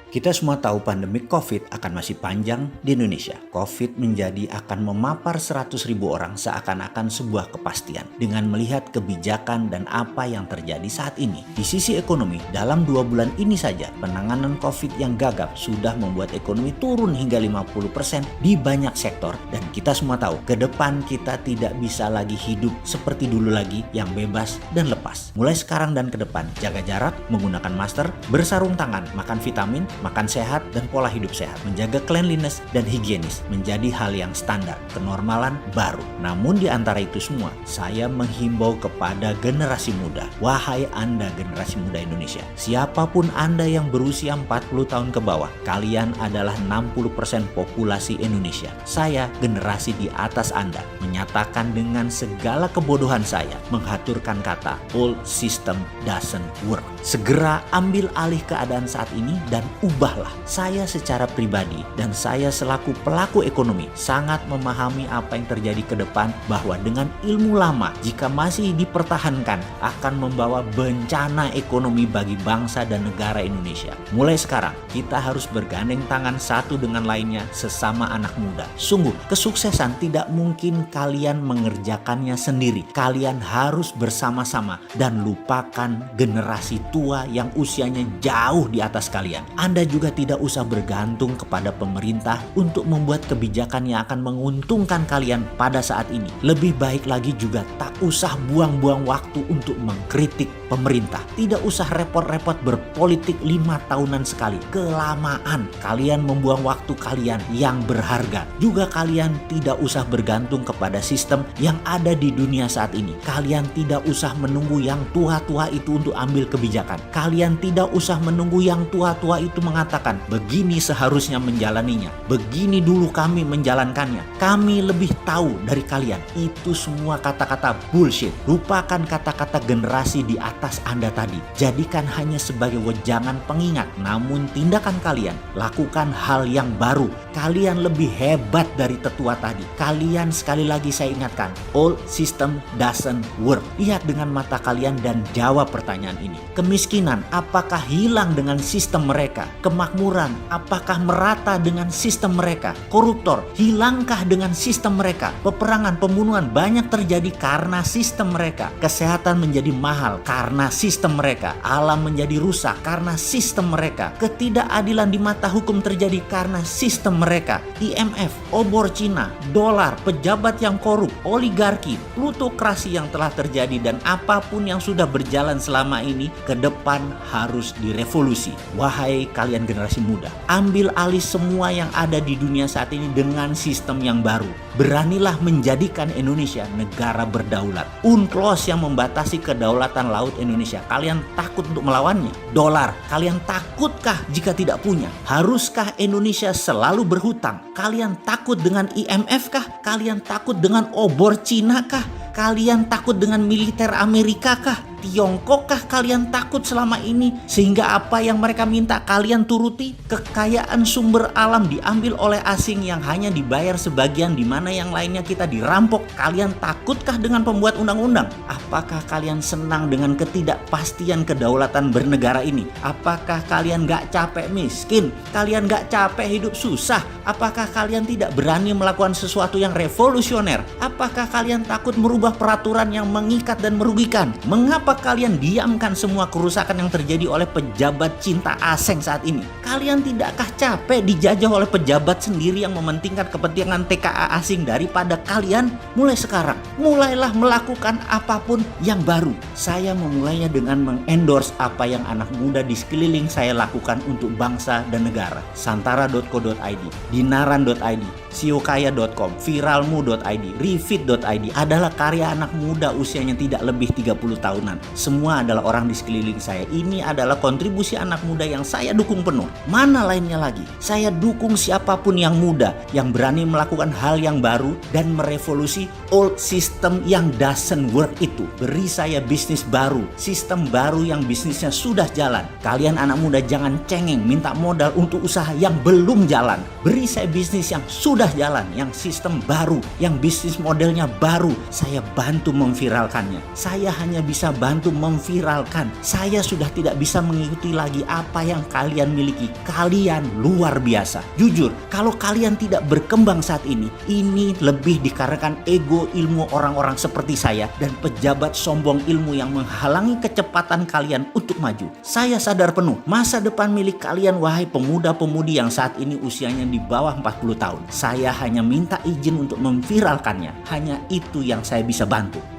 Kita semua tahu pandemi COVID akan masih panjang di Indonesia. COVID menjadi akan memapar 100.000 orang seakan-akan sebuah kepastian dengan melihat kebijakan dan apa yang terjadi saat ini. Di sisi ekonomi, dalam 2 bulan ini saja penanganan COVID yang gagap sudah membuat ekonomi turun hingga 50% di banyak sektor. Dan kita semua tahu, ke depan kita tidak bisa lagi hidup seperti dulu lagi yang bebas dan lepas. Mulai sekarang dan ke depan, jaga jarak, menggunakan masker, bersarung tangan, makan vitamin, makan sehat dan pola hidup sehat, menjaga cleanliness dan higienis menjadi hal yang standar, kenormalan baru. Namun di antara itu semua, saya menghimbau kepada generasi muda. Wahai Anda generasi muda Indonesia, siapapun Anda yang berusia 40 tahun ke bawah, kalian adalah 60% populasi Indonesia. Saya generasi di atas Anda, menyatakan dengan segala kebodohan saya, menghaturkan kata old system doesn't work. Segera ambil alih keadaan saat ini dan ubahlah. Saya secara pribadi dan saya selaku pelaku ekonomi sangat memahami apa yang terjadi ke depan, bahwa dengan ilmu lama jika masih dipertahankan akan membawa bencana ekonomi bagi bangsa dan negara Indonesia. Mulai sekarang kita harus bergandeng tangan satu dengan lainnya sesama anak muda. Sungguh kesuksesan tidak mungkin kalian mengerjakannya sendiri. Kalian harus bersama-sama dan lupakan generasi tua yang usianya jauh di atas kalian. Anda juga tidak usah bergantung kepada pemerintah untuk membuat kebijakan yang akan menguntungkan kalian pada saat ini. Lebih baik lagi juga tak usah buang-buang waktu untuk mengkritik pemerintah. Tidak usah repot-repot berpolitik 5 tahunan sekali. Kelamaan. Kalian membuang waktu kalian yang berharga. Juga kalian tidak usah bergantung kepada sistem yang ada di dunia saat ini. Kalian tidak usah menunggu yang tua-tua itu untuk ambil kebijakan. Kalian tidak usah menunggu yang tua-tua itu mengatakan begini seharusnya menjalaninya, begini dulu kami menjalankannya, kami lebih tahu dari kalian. Itu semua kata-kata bullshit. Lupakan kata-kata generasi di atas Anda tadi. Jadikan hanya sebagai wejangan pengingat. Namun tindakan kalian, lakukan hal yang baru. Kalian lebih hebat dari tetua tadi. Kalian, sekali lagi saya ingatkan, old system doesn't work. Lihat dengan mata kalian dan jawab pertanyaan ini. Kemiskinan apakah hilang dengan sistem mereka? Kemakmuran apakah merata dengan sistem mereka? Koruptor hilangkah dengan sistem mereka? Peperangan, pembunuhan banyak terjadi karena sistem mereka. Kesehatan menjadi mahal karena sistem mereka. Alam menjadi rusak karena sistem mereka. Ketidakadilan di mata hukum terjadi karena sistem mereka. IMF, obor Cina, dolar, pejabat yang korup, oligarki, plutokrasi yang telah terjadi, dan apapun yang sudah berjalan selama ini ke depan harus direvolusi. Wahai kalian generasi muda, ambil alih semua yang ada di dunia saat ini dengan sistem yang baru. Beranilah menjadikan Indonesia negara berdaulat. UNCLOS yang membatasi kedaulatan laut Indonesia, kalian takut untuk melawannya? Dolar, kalian takutkah jika tidak punya? Haruskah Indonesia selalu berhutang? Kalian takut dengan IMF kah? Kalian takut dengan obor Cina kah? Kalian takut dengan militer Amerika kah? Tiongkok kah kalian takut selama ini? Sehingga apa yang mereka minta kalian turuti? Kekayaan sumber alam diambil oleh asing yang hanya dibayar sebagian, di mana yang lainnya kita dirampok. Kalian takutkah dengan pembuat undang-undang? Apakah kalian senang dengan ketidakpastian kedaulatan bernegara ini? Apakah kalian gak capek miskin? Kalian gak capek hidup susah? Apakah kalian tidak berani melakukan sesuatu yang revolusioner? Apakah kalian takut merubah peraturan yang mengikat dan merugikan? Mengapa kalian diamkan semua kerusakan yang terjadi oleh pejabat cinta asing saat ini? Kalian tidakkah capek dijajah oleh pejabat sendiri yang mementingkan kepentingan TKA asing daripada kalian? Mulai sekarang, mulailah melakukan apapun yang baru. Saya memulainya dengan mengendorse apa yang anak muda di sekeliling saya lakukan untuk bangsa dan negara. Santara.co.id, Dinaran.id, siokaya.com, viralmu.id, refit.id adalah karya anak muda usianya tidak lebih 30 tahunan. Semua adalah orang di sekeliling saya. Ini adalah kontribusi anak muda yang saya dukung penuh. Mana lainnya lagi? Saya dukung siapapun yang muda, yang berani melakukan hal yang baru dan merevolusi old system yang doesn't work itu. Beri saya bisnis baru, sistem baru yang bisnisnya sudah jalan. Kalian anak muda jangan cengeng minta modal untuk usaha yang belum jalan. Beri saya bisnis yang sudah jalan, yang sistem baru, yang bisnis modelnya baru. Saya bantu memviralkannya. Saya hanya bisa bantu bantu memviralkan. Saya sudah tidak bisa mengikuti lagi apa yang kalian miliki. Kalian luar biasa. Jujur, kalau kalian tidak berkembang saat ini lebih dikarenakan ego ilmu orang-orang seperti saya dan pejabat sombong ilmu yang menghalangi kecepatan kalian untuk maju. Saya sadar penuh masa depan milik kalian, wahai pemuda-pemudi yang saat ini usianya di bawah 40 tahun. Saya hanya minta izin untuk memviralkannya. Hanya itu yang saya bisa bantu.